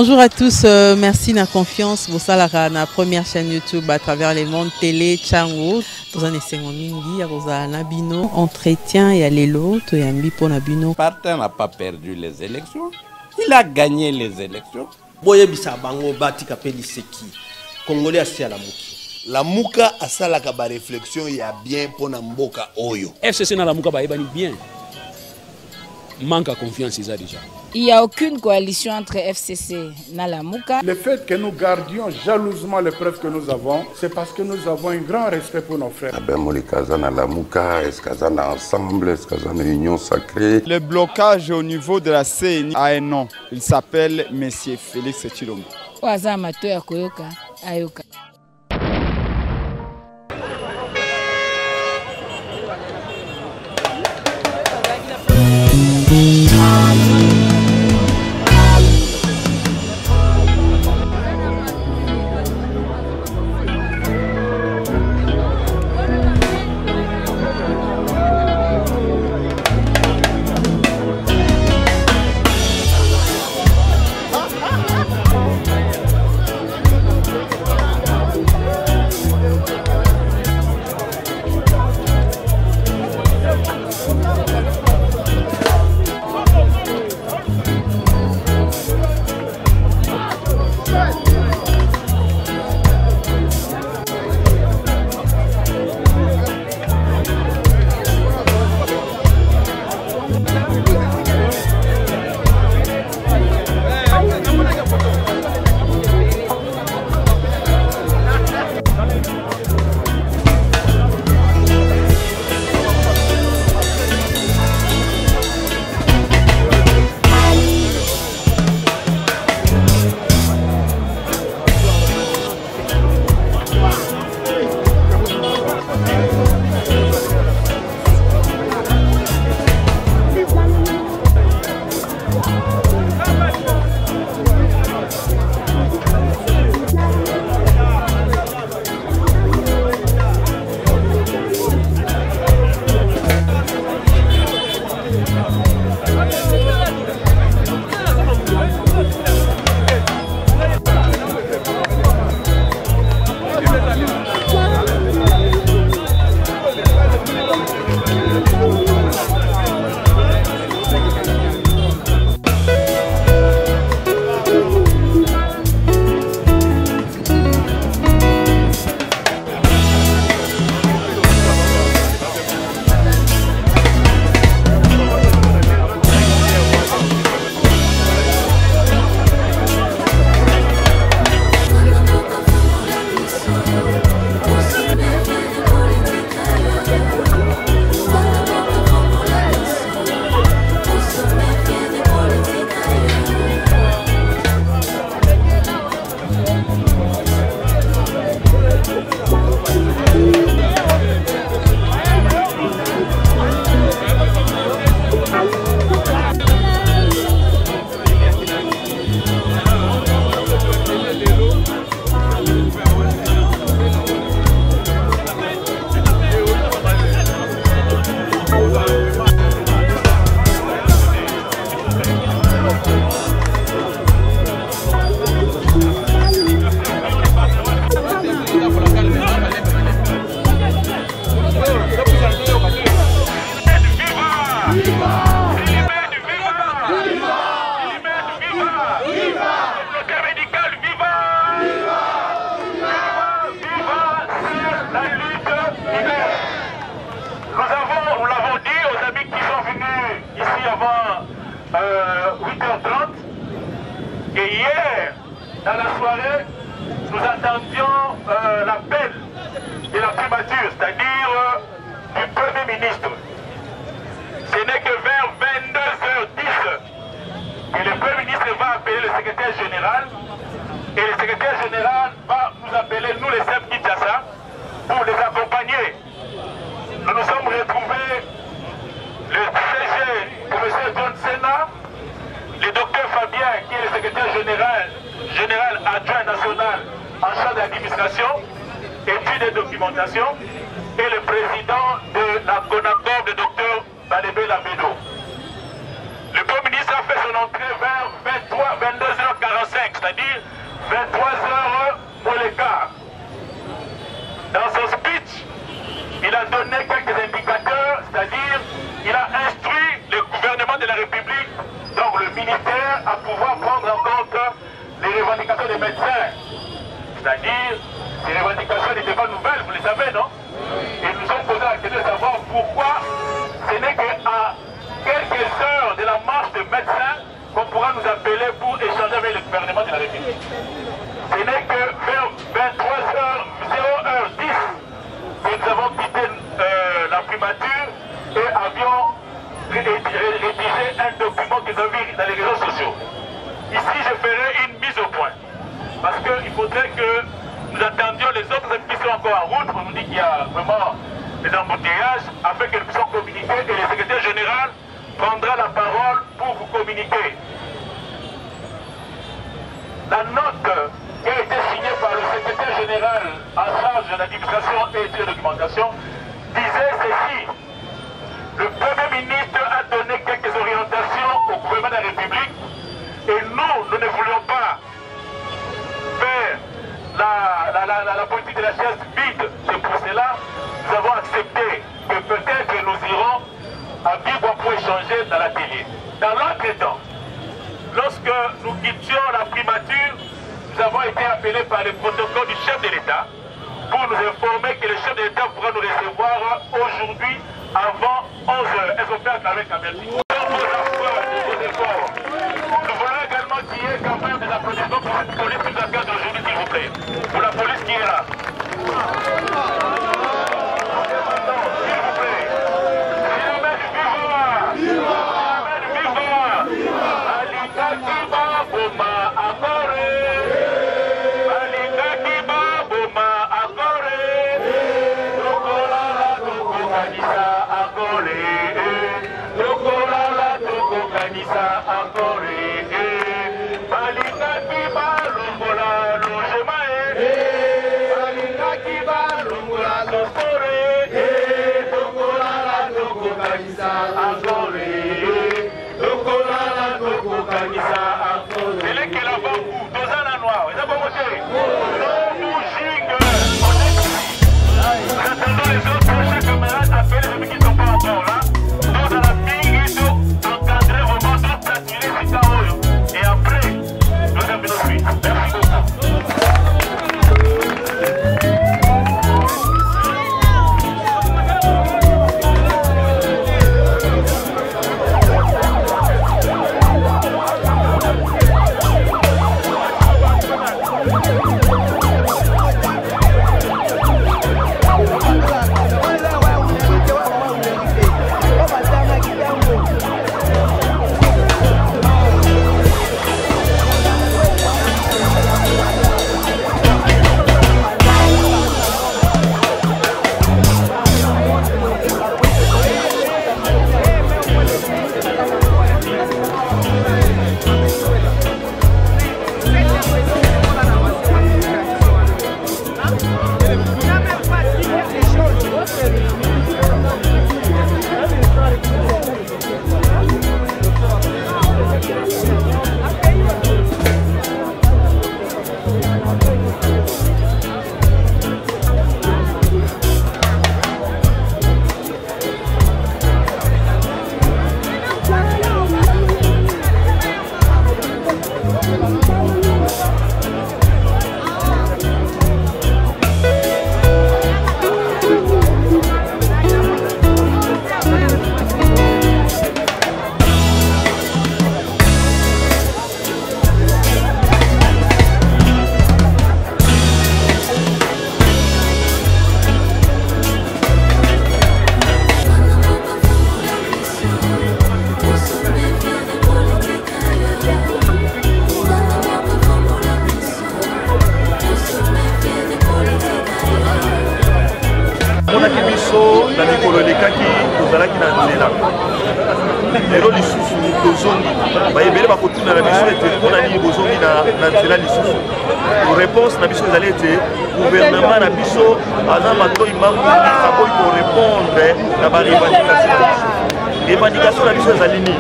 Bonjour à tous, merci de la confiance. Vous savez, la première chaîne YouTube à travers les mondes télé, Tchango. Vous en essayez mingi, vous avez Nabino, entretien et Alelo, tu as mis pour Nabino. Martin n'a pas perdu les élections, il a gagné les élections. Boye bisa bango bati kapeli seki. Congolais asi à la muki. La muka asala ka ba réflexion ya bien pour na mboka oyo. FCC na la muka ba ebani bien. Manque à confiance déjà. Il n'y a aucune coalition entre FCC et Nalamuka. Le fait que nous gardions jalousement les preuves que nous avons, c'est parce que nous avons un grand respect pour nos frères. Ensemble, union sacrée. Le blocage au niveau de la CNI a un nom. Il s'appelle M. Félix Tshilombo. Nous l'avons dit aux amis qui sont venus ici avant 8h30. Et hier, dans la soirée, nous attendions l'appel de la primature, c'est-à-dire du Premier ministre. Ce n'est que vers 22h10 que le Premier ministre va appeler le secrétaire général. Et le secrétaire général va nous appeler, nous les chefs Kinshasa, pour les accompagner. Nous nous sommes retrouvés, le CG, professeur John Senna, le docteur Fabien, qui est le secrétaire général adjoint national en charge de l'administration, études et documentation, et le président de la CONACOM, le docteur Balébé Labedo. Le Premier ministre a fait son entrée vers 22h45. c'est-à-dire 23h moins le quart. Dans son speech, il a donné quelques indicateurs, c'est-à-dire il a instruit le gouvernement de la République, donc le ministère, à pouvoir prendre en compte les revendications des médecins. C'est-à-dire, ces revendications n'étaient pas nouvelles, vous le savez, non? Et nous ont posé la question de savoir pourquoi ce n'est qu'à quelques heures de la marche de médecins qu'on pourra nous appeler pour échanger avec le gouvernement de la République. Ce n'est que vers 23h10 que nous avons quitté la primature et avions rédigé un document que nous avons vu dans les réseaux sociaux. Ici, je ferai une mise au point. Parce qu'il faudrait que nous attendions les autres qui sont encore en route. On nous dit qu'il y a vraiment des embouteillages afin que nous puissions communiquer et le secrétaire général prendra la parole pour vous communiquer. La note qui a été signée par le secrétaire général en charge de l'administration et de la documentation disait ceci. Le Premier ministre a donné quelques orientations au gouvernement de la République et nous ne voulions pas faire la politique de la chaise vide. C'est pour cela que nous avons accepté que peut-être nous irons à Bigwa pour échanger dans l'atelier. Dans l'entretemps, lorsque nous quittions la primature, nous avons été appelés par le protocole du chef de l'État pour nous informer que le chef de l'État pourra nous recevoir aujourd'hui avant 11h. Est-ce qu'on peut acclamer Kamerti? Nous voulons également qu'il y ait quand même des applaudissements pour cette police qui nous accueille aujourd'hui, s'il vous plaît. Pour la police qui est là. S'il vous plaît. Philomène Viva! Philomène Viva! Alika Kiba Boma Akore. Alika Kiba Boma Akore. Tokolala Toko Kanisa Akore. Tokolala Toko Kanisa Akore. Alika Kiba Lumbola Lojemae. Alika Kiba Lumbola Losore. Tokolala Toko Kanisa Akore. Tokolala Toko Kanisa Akore. C'est là qu'elle a beaucoup. Deux ans à noir. Ils ont pas monté. Non, nous gigue. On est ici. Nous attendons les autres. Chaque camarade appelle ceux qui ne sont pas encore là. Nous dans la pigue, nous encadrer vraiment, nous statuer si ça roule. Et après, nous avons nos suites. Merci beaucoup. lelo lisusu tozongi bayebele bakotuna na biso ete mpona nini bozongi na nzela lisusu réponse na biso ezali ete gouvernement na biso aza matoi makulisa boyi korépondre na barevendication na biso revendication na biso ezali nini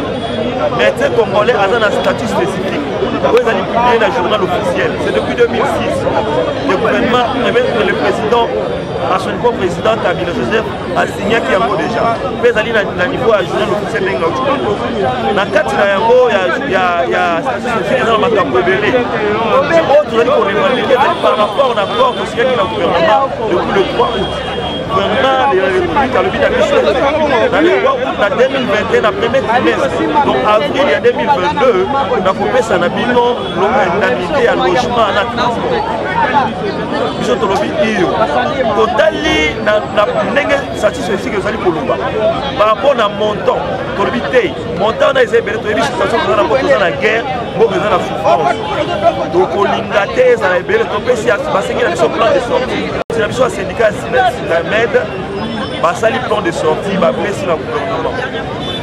médecin congolais aza na statut spécifique Vous allez publier dans le journal officiel. C'est depuis 2006. Le gouvernement, le président, à son niveau président Kabila Joseph, a signé qu'il y a déjà. Vous allez dans le niveau du journal officiel de l'Angleterre. Dans le cadre de Yango, il y a un macabre belé. Par rapport à l'accord de ce qu'il y a dans le gouvernement depuis le 3 août. Le gouvernement de la République a le but dans le 3 août, en 2021, la première trimestre. Donc avril, il y a 2022, on a coupé ça dans l'indemnité à logement, à la transport. Nous sommes dans le but. Totali, satisfait que vous allez pour l'Ouba. Par rapport à montant, dans le but, montant, on a essayé de faire une situation que nous avons la guerre, nous avons la souffrance. Donc, on a inglaté, ça a été si parce qu'il y a un plan de sortie. Si la mission syndicat Silamed, basali plan de sortie, va blesser le gouvernement.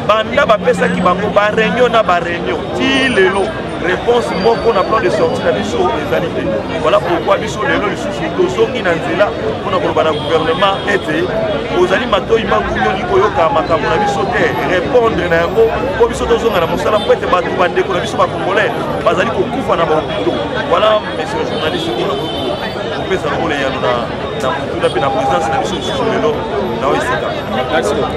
Banda va faire ça qui va réunion na réunion. Ti lelo réponse moi qu'on a plan de sortie la mission des alités. Voilà pourquoi mission lelo le souci dozo qui nanzela pour notre gouvernement était aux alimato imangunyo likoyoka makambo na mission te répondre na yango pour mission dozo na mosala pour être batu bande ko na mission ba congolais bazali ko kufa na ba hôpitaux. Voilà monsieur journaliste on peut ça rôle ya na toute la présidence de la mission sur lelo na OSK. Merci beaucoup.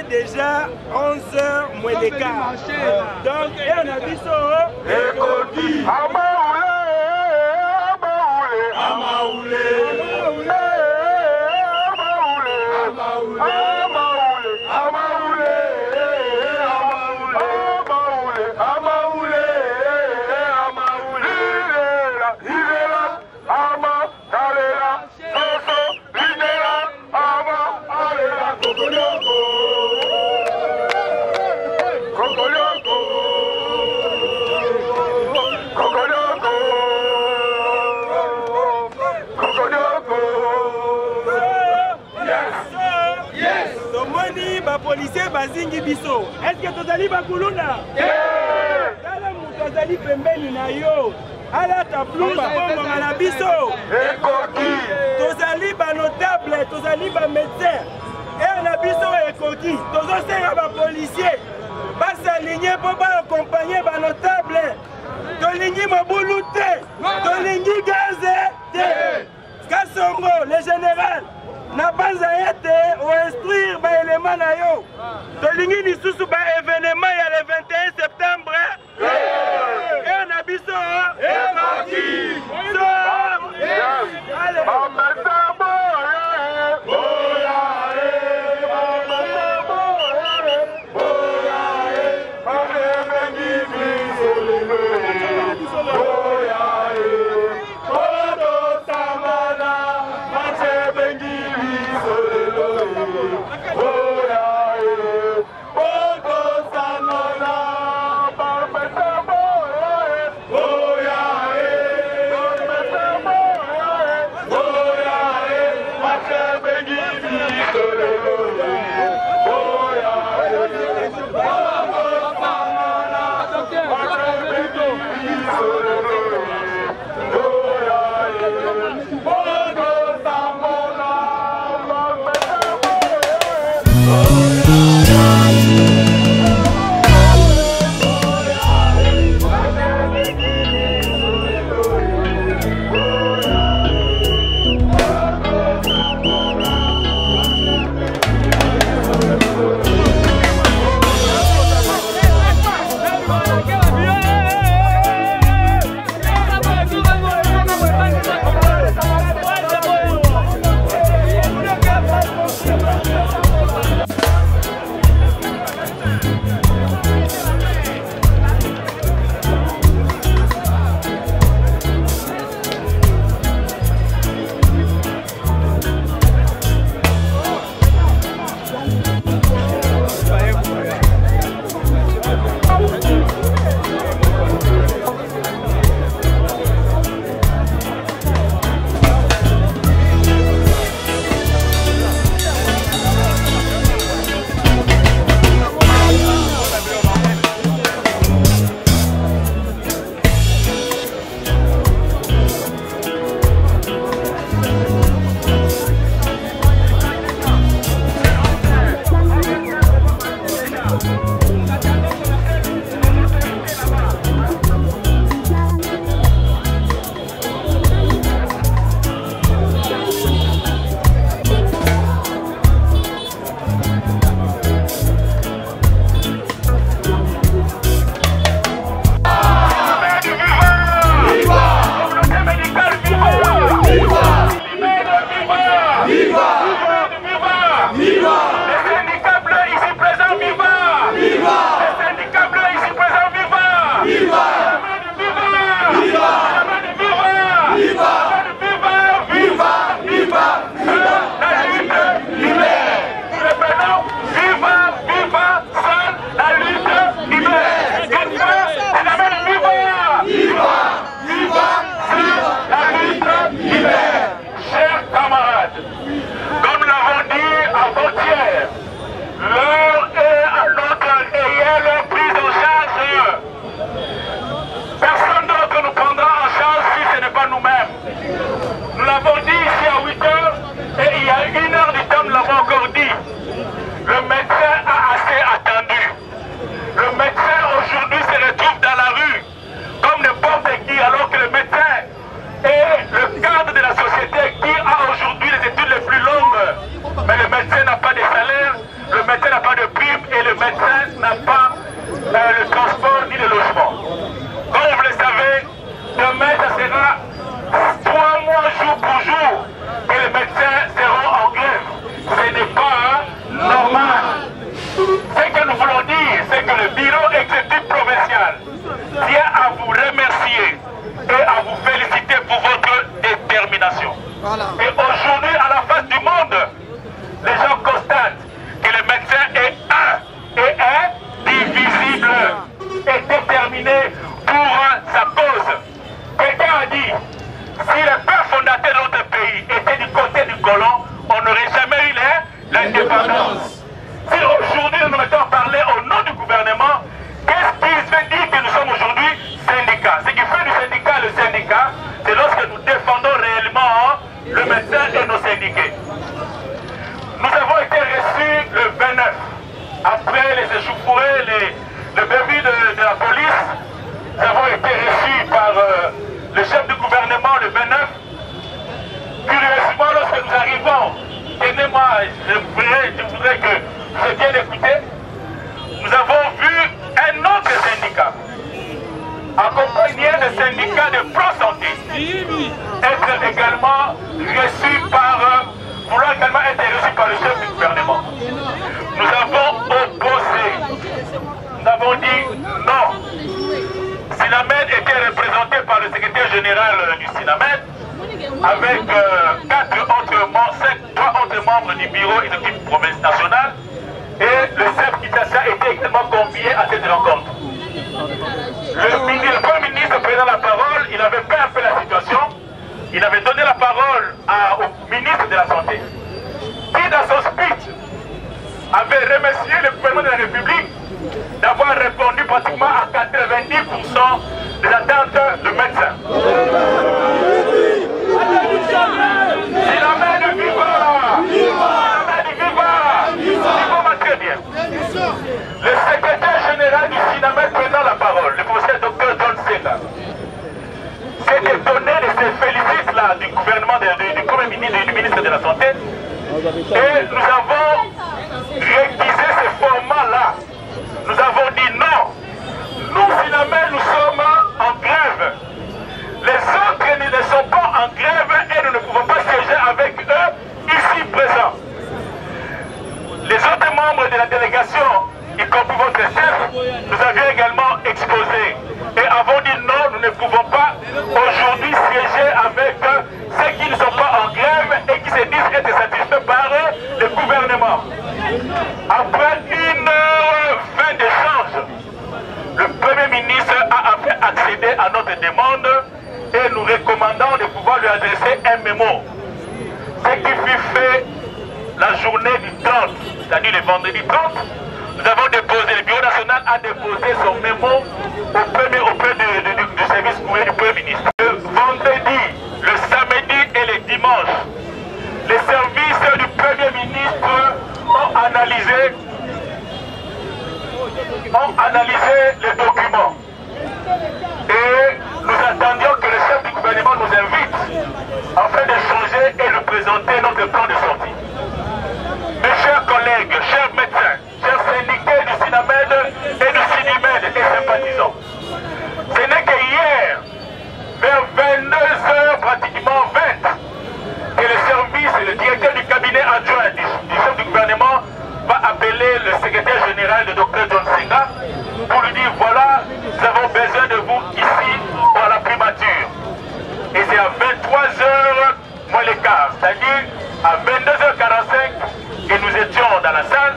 Déjà 11h moins les quarts. Donc, et on a vu ça. Policier bazingi biso. Est-ce que tozali bakuluna? Tala mutu azali pembeni na yo. Ala tablou babongo na biso. Tozali ba notable, tozali ba médecin. Et na biso ekoki. Tozosenga ba policier. Basaligné po ba accompagner ba notable. Tolingi mobulu te. Tolingi gaze te. Kasongo, le général. Na banza yete ou instruire ba élément na yo. Tolingi ni susu ba événement ya le 21 septembre. Et on a biso. retrouvent dans la rue comme n'importe qui, alors que le médecin est le cadre de la société qui a aujourd'hui les études les plus longues. Mais le médecin n'a pas de salaire, le médecin n'a pas de prime et le médecin n'a pas le transport ni le logement. Comme vous le savez, demain, ça sera 3 mois jour pour jour que les médecins seront en grève. Ce n'est pas normal. Ce que nous voulons dire, c'est que le bureau exécutif provincial tient à vous remercier et à vous féliciter pour votre détermination. Et aujourd'hui, à la face du monde, les gens constatent que le médecin est un et indivisible et déterminé pour sa cause. Quelqu'un a dit, si le père fondateur de notre pays était du côté du colon, on n'aurait jamais eu l'indépendance. Si aujourd'hui nous nous mettons à parler au nom du gouvernement, qu'est-ce qui fait dire que nous sommes aujourd'hui syndicats? Ce qui fait du syndicat le syndicat, c'est lorsque nous défendons réellement le médecin et nos syndiqués. Nous avons été reçus le 29, après les échauffourées, le bévues de la police. Nous avons été reçus par le chef du gouvernement le 29. Curieusement, lorsque nous arrivons, tenez-moi, je voudrais que vous bien écouté, nous avons vu un autre syndicat, accompagné de syndicats de pro-santé, être également reçu par, vouloir également être reçu par le chef du gouvernement. Nous avons opposé, nous avons dit non. Sinamed était représenté par le secrétaire général du Sinamed, avec 3 autres membres du bureau exécutif province nationale, et le chef Kinshasa était également convié à cette rencontre. Le Premier ministre prenant la parole, il avait fait un peu la situation, il avait donné la parole au ministre de la Santé, qui dans son speech avait remercié le gouvernement de la République d'avoir répondu pratiquement à 90% des attentes de médecins. Sinamed viva! Très bien. Le secrétaire général du Sinamed prenant la parole, le professeur Dr John Senga, s'est étonné de ces félicitations du gouvernement, du Premier ministre et du ministre de la Santé. Et nous avons révisé ce format-là. Nous avons dit non. Nous, Sinamed, nous sommes en grève. Les autres ne sont pas en grève et nous ne pouvons pas siéger avec eux ici présents. Les autres membres de la délégation, y compris votre chef, nous avions également exposé et avons dit non, nous ne pouvons pas aujourd'hui siéger avec ceux qui ne sont pas en grève et qui se disent être satisfaits par le gouvernement. Après 1h20 d'échange, le Premier ministre a accédé à notre demande et nous recommandons de pouvoir lui adresser un mémo. Ce qui fut fait la journée du 30, c'est-à-dire le vendredi 30, nous avons déposé, le Bureau national a déposé son mémo auprès du service du Premier ministre. Le vendredi, le samedi et le dimanche, les services du Premier ministre ont analysé les documents. Et nous attendions que le chef du gouvernement nous invite afin d'échanger et de présenter notre plan de sortie. Mes chers collègues, chers médecins, chers syndiqués du Sinamed et du Sinimed et sympathisants, ce n'est que hier, vers 22h pratiquement 20, que le service, le directeur du cabinet adjoint du chef du gouvernement va appeler le secrétaire général, le Dr John Senga, pour lui dire voilà, nous avons besoin de vous ici à la primature. Et c'est à 23h moins le quart, c'est-à-dire à 22h45 que nous étions dans la salle.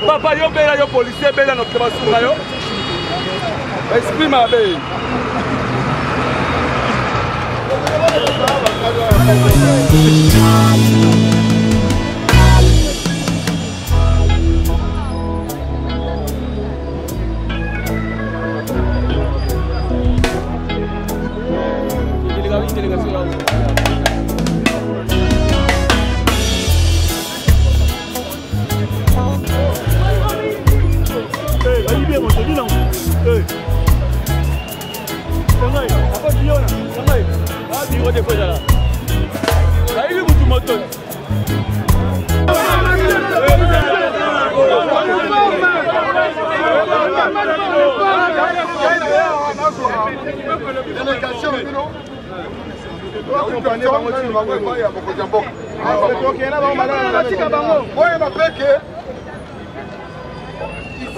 Papa, yo bela yo policier bela no kebasunga yo. Exprime abe.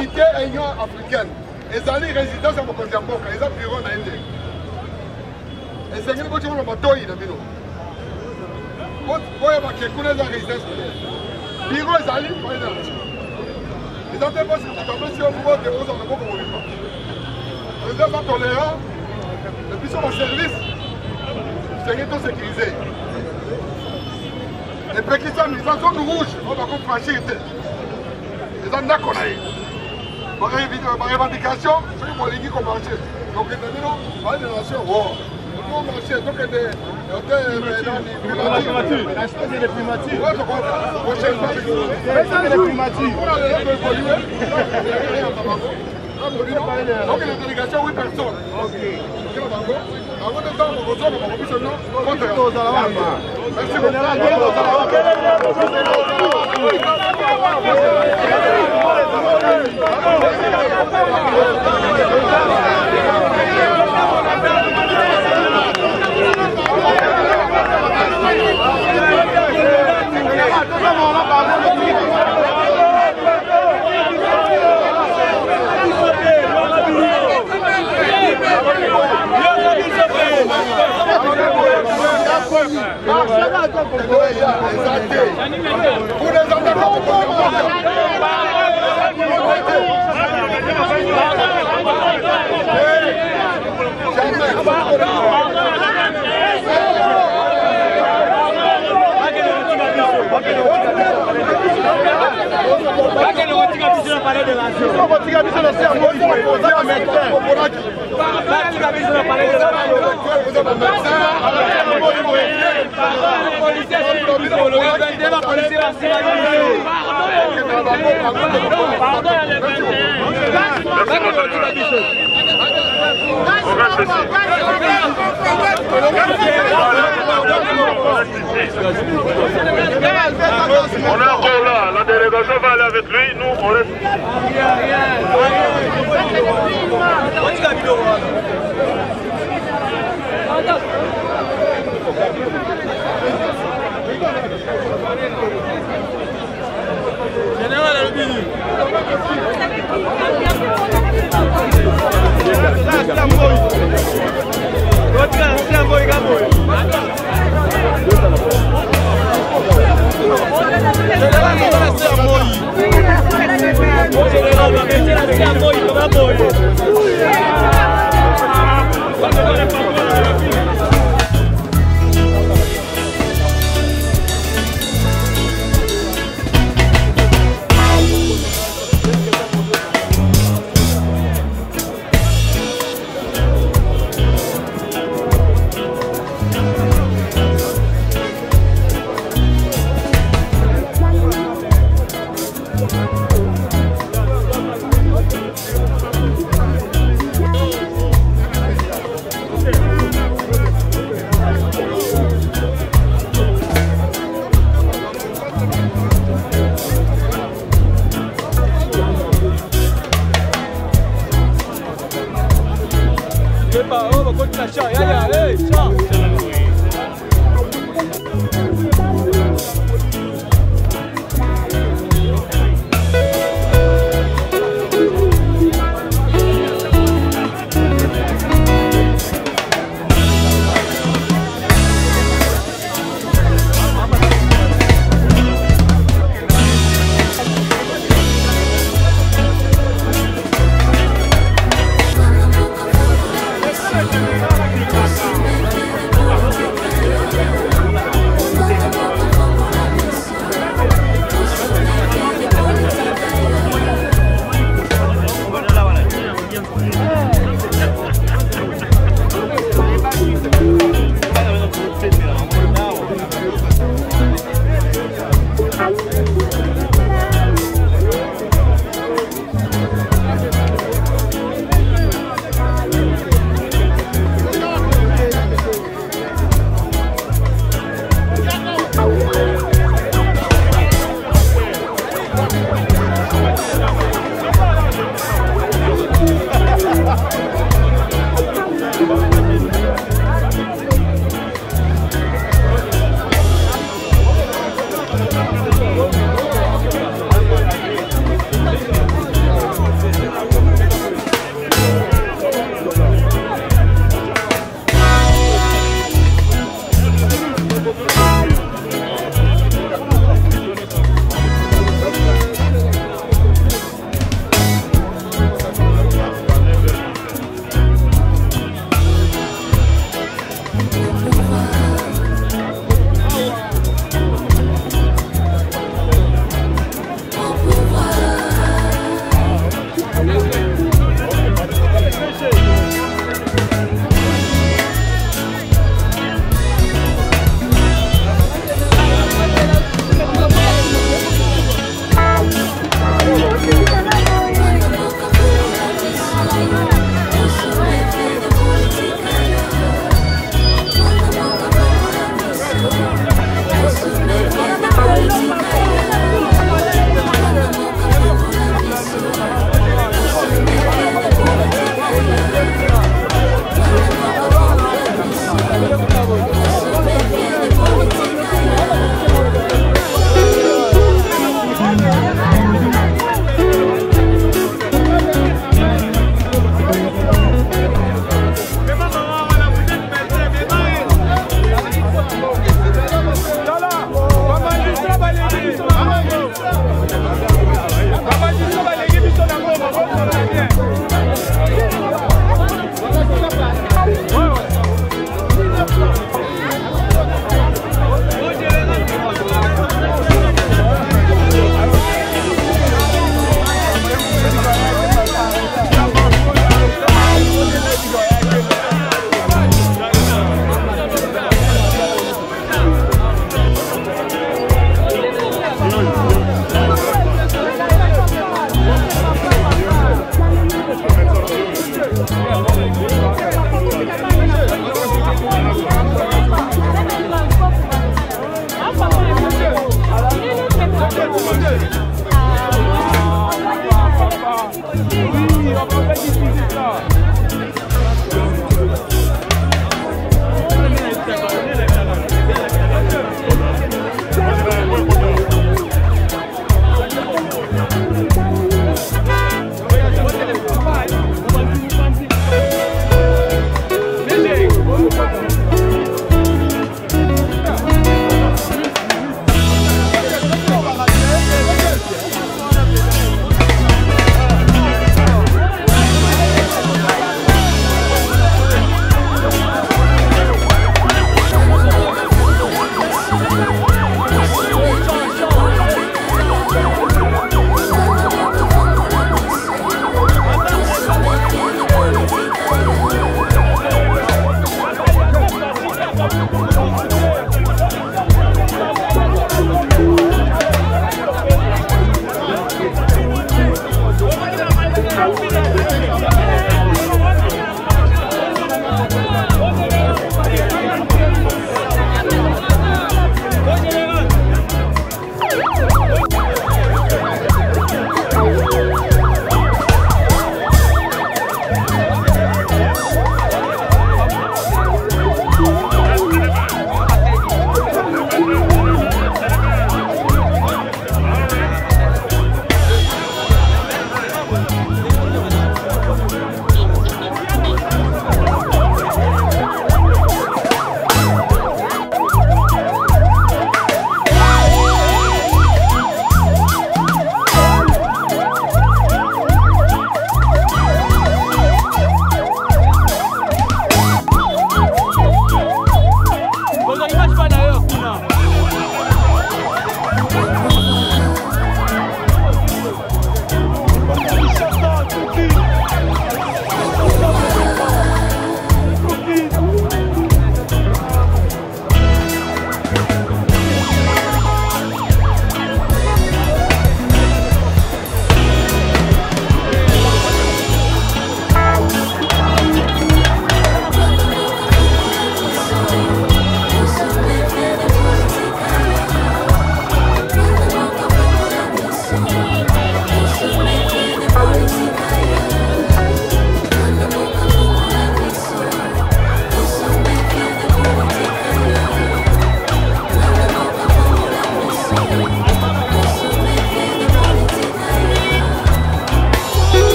cité Union africaine. Les alliés résidents sont au Mboka, ils ont bureau dans l'Inde. Et c'est que nous avons un bateau dans le bureau. Vous voyez que nous avons une résidence. Bureau les alliés, vous voyez là. Ils ont fait parce que nous avons si on voit des choses en Mboka. Nous sommes tolérants. Et puis sur le service, c'est que tout sécurisé. Les Pékistans, ils sont zone rouge, on va franchir. Ils ont d'accord. Ma revendication, c'est que les gens marché. Donc, nous avons des nations. Nous avons marché. Donc, des primatures. L'acheter des primatures. Oui, je comprends. Prochainement, des primatures. On a les évolué. Donc, les délégations, 8 personnes. Ok. Avant de temps, on reçoit le commissionnement contre merci On est encore là, la délégation va aller avec lui, nous on reste.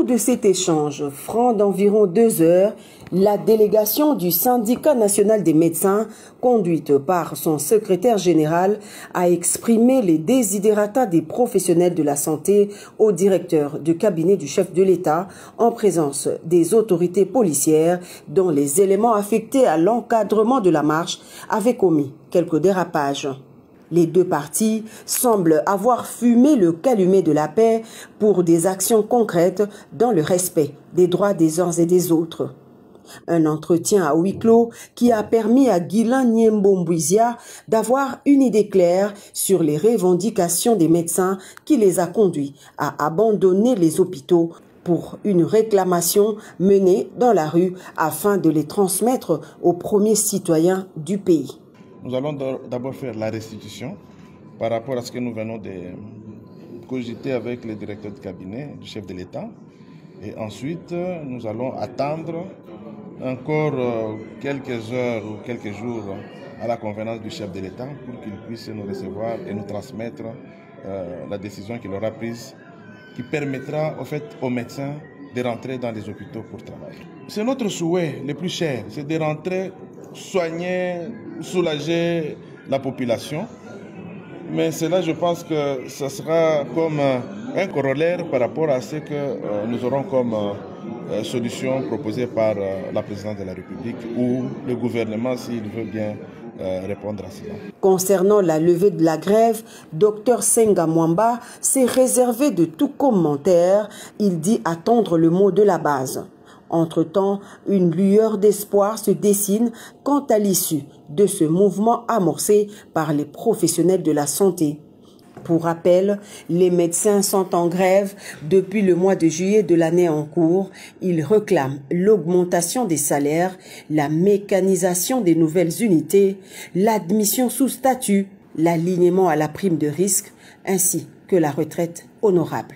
de cet échange franc d'environ 2 heures, la délégation du syndicat national des médecins, conduite par son secrétaire général, a exprimé les desiderata des professionnels de la santé au directeur du cabinet du chef de l'État en présence des autorités policières dont les éléments affectés à l'encadrement de la marche avaient commis quelques dérapages. Les deux parties semblent avoir fumé le calumet de la paix pour des actions concrètes dans le respect des droits des uns et des autres. Un entretien à huis clos qui a permis à Guilain Niembo-Mbouizia d'avoir une idée claire sur les revendications des médecins qui les a conduits à abandonner les hôpitaux pour une réclamation menée dans la rue afin de les transmettre aux premiers citoyens du pays. Nous allons d'abord faire la restitution par rapport à ce que nous venons de cogiter avec le directeur de cabinet du chef de l'État. Et ensuite, nous allons attendre encore quelques heures ou quelques jours à la convenance du chef de l'État pour qu'il puisse nous recevoir et nous transmettre la décision qu'il aura prise qui permettra aux médecins de rentrer dans les hôpitaux pour travailler. C'est notre souhait le plus cher, c'est de rentrer, soigner, soulager la population. Mais cela, je pense que ce sera comme un corollaire par rapport à ce que nous aurons comme solution proposée par la présidente de la République ou le gouvernement s'il veut bien répondre à cela. Concernant la levée de la grève, Dr Senga Mwamba s'est réservé de tout commentaire. Il dit attendre le mot de la base. Entre-temps, une lueur d'espoir se dessine quant à l'issue de ce mouvement amorcé par les professionnels de la santé. Pour rappel, les médecins sont en grève depuis le mois de juillet de l'année en cours. Ils réclament l'augmentation des salaires, la mécanisation des nouvelles unités, l'admission sous statut, l'alignement à la prime de risque, ainsi que la retraite honorable.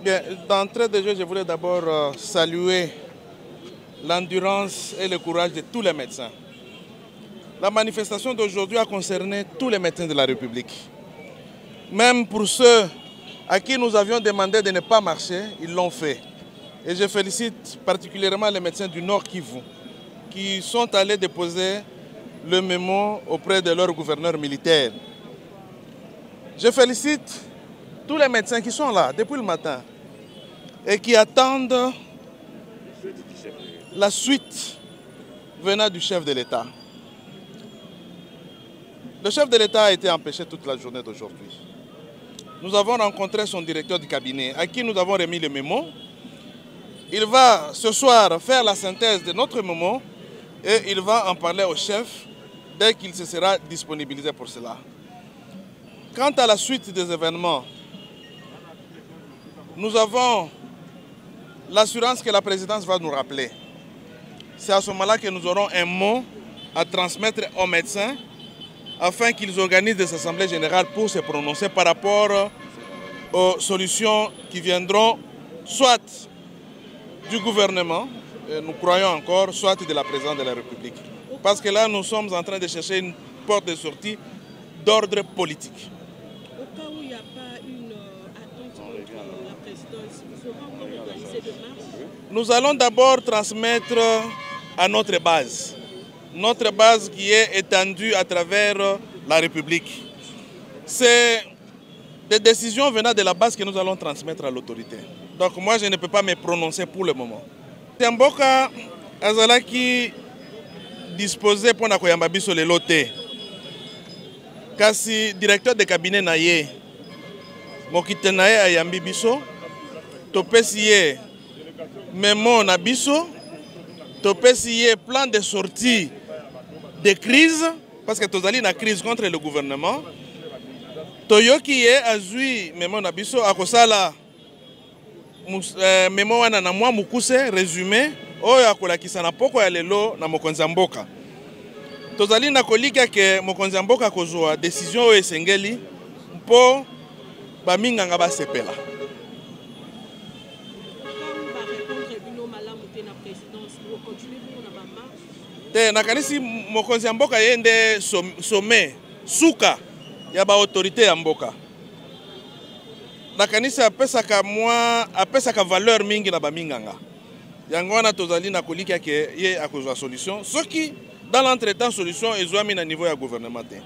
Bien, d'entrée de jeu, je voulais d'abord saluer l'endurance et le courage de tous les médecins. La manifestation d'aujourd'hui a concerné tous les médecins de la République. Même pour ceux à qui nous avions demandé de ne pas marcher, ils l'ont fait. Et je félicite particulièrement les médecins du Nord Kivu qui sont allés déposer le mémo auprès de leur gouverneur militaire. Je félicite tous les médecins qui sont là depuis le matin et qui attendent la suite venant du chef de l'État. Le chef de l'État a été empêché toute la journée d'aujourd'hui. Nous avons rencontré son directeur du cabinet à qui nous avons remis le mémo. Il va ce soir faire la synthèse de notre mémo et il va en parler au chef dès qu'il se sera disponibilisé pour cela. Quant à la suite des événements, nous avons l'assurance que la présidence va nous rappeler. C'est à ce moment-là que nous aurons un mot à transmettre aux médecins afin qu'ils organisent des assemblées générales pour se prononcer par rapport aux solutions qui viendront soit du gouvernement, et nous croyons encore, soit de la présidente de la République. Parce que là, nous sommes en train de chercher une porte de sortie d'ordre politique. Au cas où il n'y a pas une attente contre la présidence, vous aurez organisé de marche? Nous allons d'abord transmettre à notre base qui est étendue à travers la République. C'est des décisions venant de la base que nous allons transmettre à l'autorité. Donc moi, je ne peux pas me prononcer pour le moment. Temboka azalaki disposé pour nakoyamba biso lelo te. Kasi directeur de cabinet na ye mokite na ye ayambi biso topesi ye memo na biso topesi ye plan de sortie de crise parce que tozali na crise contre le gouvernement. Toyoki ye azui memo na biso akosala memo wana na mwa mukuse résumé oyo akolakisa na poko ya lelo na mokonzi ya mboka. Tozali na kolika ke mokonzi ya mboka kozwa décision oyo esengeli mpo baminganga basepela. Te nakanisi mokonzi ya mboka yende sommet suka ya ba autorité ya mboka. Nakanisi apesaka valeur mingi na baminganga. Yango wana tozali na kolika ke ye akozwa solution. Soki dans l'entretemps solution ezwami na niveau ya gouvernement te.